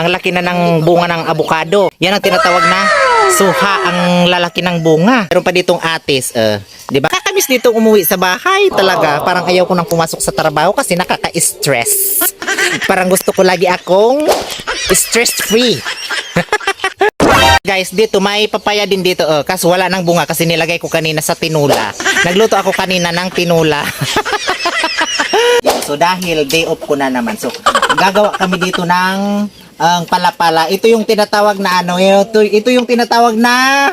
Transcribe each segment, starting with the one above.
Ang laki na ng bunga ng abukado. Yan ang tinatawag na suha, ang lalaki ng bunga. Meron pa ditong atis, di ba? Kakamiss dito umuwi sa bahay talaga. Parang ayaw ko nang pumasok sa trabaho kasi nakaka-stress. Parang gusto ko lagi akong stress-free. Guys, dito may papaya din dito, kaso wala nang bunga kasi nilagay ko kanina sa tinula. Nagluto ako kanina ng tinula. So dahil day off ko na naman, so gagawa kami dito ng palapala. Ito yung tinatawag na ito yung tinatawag na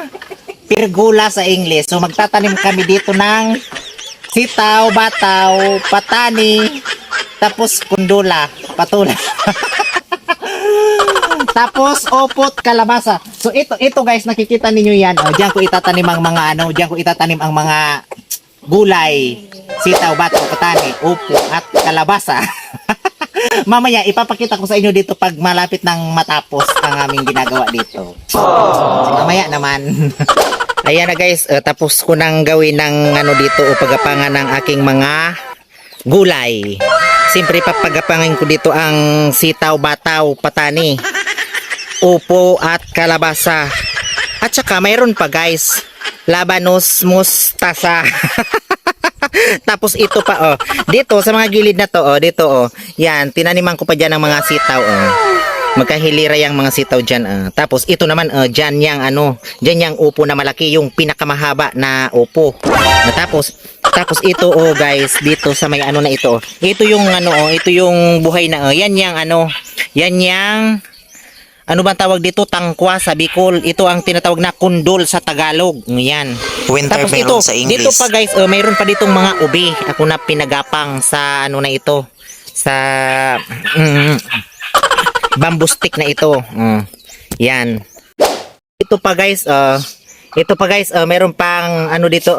pergola sa English. So magtatanim kami dito ng sitaw, bataw, patani, tapos kundula, patula. Tapos opot, kalabasa. So ito guys, nakikita ninyo yan. Diyan ko itatanim ang mga diyan ko itatanim ang mga gulay, sitaw, bataw, patani, upo at kalabasa. Mamaya ipapakita ko sa inyo dito pag malapit nang matapos ang aming ginagawa dito. Mamaya naman. Ayan na guys, tapos ko nang gawin ng dito o pagapangan ng aking mga gulay. Siyempre papagapangin ko dito ang sitaw, bataw, patani, upo at kalabasa. At saka mayroon pa guys, labanos, mustasa. Tapos ito pa dito sa mga gilid na to dito yan, tinaniman ko pa diyan ng mga sitaw magkahilira yang mga sitaw diyan tapos ito naman diyan yang diyan yang upo na malaki, yung pinakamahaba na upo. Tapos ito guys, dito sa may na ito. Ito yung ito yung buhay na yan yang yan yang bang tawag dito, tangkwa sa Bicol. Ito ang tinatawag na kundol sa Tagalog. Yan. Winter tapos melon ito, sa English. dito pa guys, mayroon pa ditong mga ubi. Ako na pinagapang sa na ito. Sa bamboo stick na ito. Yan. Ito pa guys, mayroon pang dito,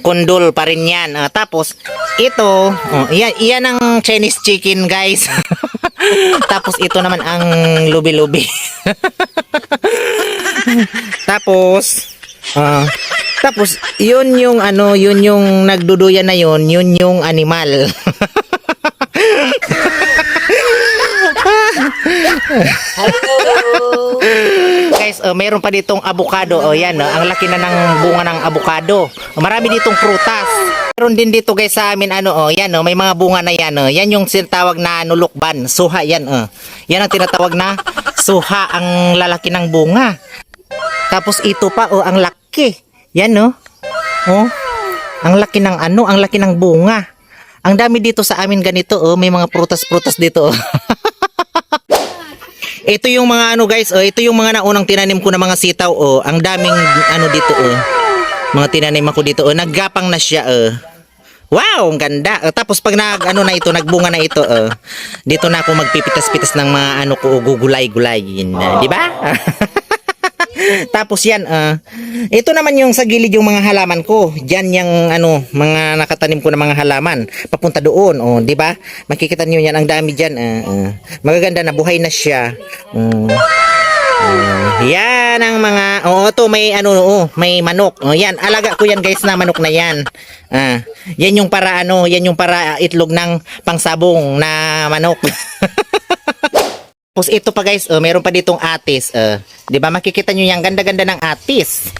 kundol pa rin yan. Tapos, ito, yan ang Chinese chicken guys. Tapos, ito naman ang lubi-lubi. Tapos, yun yung yun yung nagduduyan na yun yung animal. Guys, meron pa ditong avocado. Yan, ang laki na ng bunga ng avocado. Marami ditong prutas. Meron din dito guys sa amin yan may mga bunga na yan. Yan yung tinatawag na nulukban, suha yan. Yan ang tinatawag na suha, ang lalaki ng bunga. Tapos ito pa ang laki. Yan ang laki ng ang laki ng bunga. Ang dami dito sa amin ganito may mga prutas-prutas dito. Ito yung mga guys, ito yung mga naunang tinanim ko na mga sitaw ang daming dito mga tinanim ako dito naggapang na siya Wow, ang ganda. Tapos pag na ito, nagbunga na ito dito na ako magpipitas-pitas ng mga ko gugulay-gulayin, di ba? Tapos yan, ito naman yung sa gilid yung mga halaman ko. Diyan yung mga nakatanim ko na mga halaman. Papunta doon, di ba? Makikita niyo yan, ang dami diyan. Magaganda na, buhay na siya. Yan ang mga to may may manok. Yan, alaga ko yan guys na manok na yan. Yan yung para yan yung para itlog ng pangsabong na manok. Tapos ito pa guys, meron pa ditong atis. 'Di ba makikita niyo yung ganda-ganda ng atis.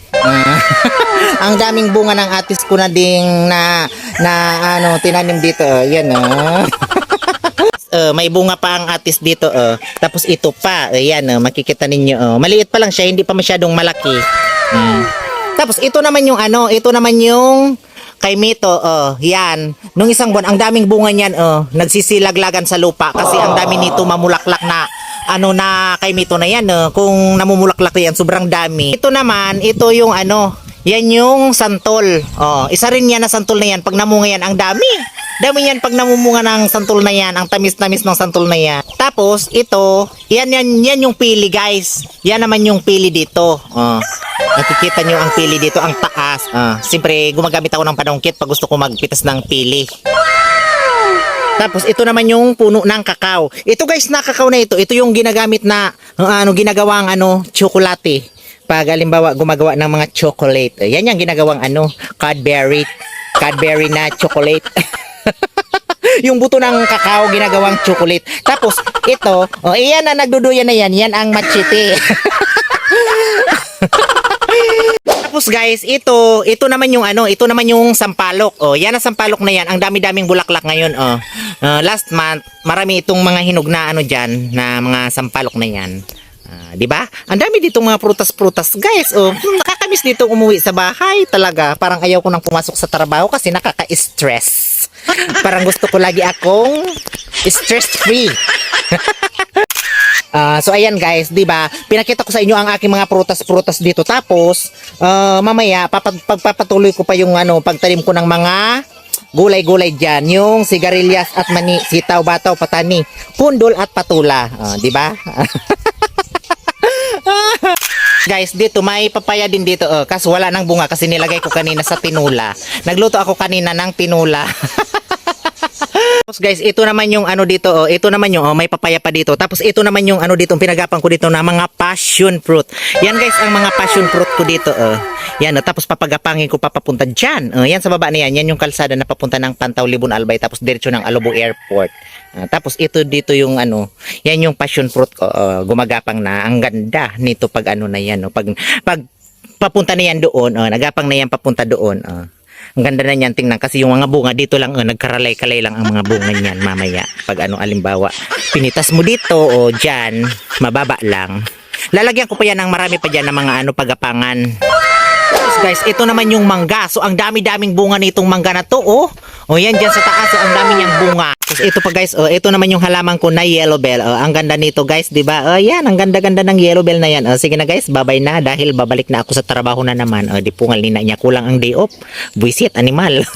Ang daming bunga ng atis ko na ding na tinanim dito. Yan may bunga pa ang atis dito Tapos ito pa, ayan makikita ninyo maliit pa lang siya, hindi pa masyadong malaki. Tapos ito naman yung ito naman yung kay Mito, yan. Nung isang buwan, ang daming bunga niyan, nagsisilaglagan sa lupa kasi ang dami nito mamulaklak na na kay Mito na yan, kung namumulaklak yan, sobrang dami. Ito naman, ito yung yan yung santol. Isa rin yan na santol na yan. Pag namunga yan, ang dami. Dami yan pag namumunga ng santol na yan, ang tamis-tamis ng santol na yan. Tapos, ito, yan yung pili guys. Yan naman yung pili dito. Nakikita nyo ang pili dito, ang taas. Siyempre, gumagamit ako ng panungkit pag gusto ko magpitas ng pili. Tapos, ito naman yung puno ng kakao. Ito guys, na kakao na ito. Ito yung ginagamit na, ginagawang tsokolate. Pag halimbawa, gumagawa ng mga chocolate. Yan yung ginagawang Cadbury na chocolate. Yung buto ng kakao ginagawang chocolate. Tapos ito, iyan na nagduduyan na yan. Yan ang machete. Tapos guys, ito naman yung ito naman yung sampalok. Yan ang sampalok na yan. Ang dami-daming bulaklak ngayon, last month, marami itong mga hinog na diyan na mga sampalok na yan. 'Di ba? Ang dami ditong mga prutas-prutas, guys. Nakakamiss dito umuwi sa bahay talaga. Parang ayaw ko nang pumasok sa trabaho kasi nakaka-stress. Parang gusto ko lagi akong stress-free. So ayan guys, 'di ba? Pinakita ko sa inyo ang aking mga prutas-prutas dito. Tapos mamaya pagpapatuloy ko pa yung pagtanim ko ng mga gulay-gulay diyan, yung sigarilyas at mani, sitaw, bataw, patani, pundol at patula, 'di ba? Guys, dito may papaya din dito, kaso wala nang bunga kasi nilagay ko kanina sa tinula. Nagluto ako kanina ng tinula. Tapos guys, ito naman yung dito, ito naman yung may papaya pa dito. Tapos ito naman yung dito, pinagapan ko dito na mga passion fruit. Yan guys, ang mga passion fruit ko dito, Yan, tapos papagapangin ko papapunta diyan. Yan sa baba na yan, yan yung kalsada na papunta ng Pantaw, Libon, Albay, tapos diretso ng Alobo Airport. Tapos ito dito yung yan yung passion fruit ko, gumagapang na. Ang ganda nito pag na yan, pag papunta na yan doon, nagapang na yan papunta doon, Ang ganda na niyan tingnan kasi yung mga bunga dito lang, nagkaralay-kalay lang ang mga bunga niyan mamaya. Pag alimbawa, pinitas mo dito o diyan, mababa lang. Lalagyan ko pa yan ng marami pa diyan ng mga pagapangan. Guys, ito naman yung mangga. So ang dami-daming bunga nitong mangga na to, yan diyan sa taas, ang dami niyang bunga. Tapos ito pa guys, ito naman yung halaman ko na yellow bell. Ang ganda nito guys, 'di ba? Yan, ang ganda-ganda ng yellow bell na yan. Sige na guys, bye-bye na dahil babalik na ako sa trabaho na naman. Di pungal ni na niya, kulang ang day off. Buisit animal.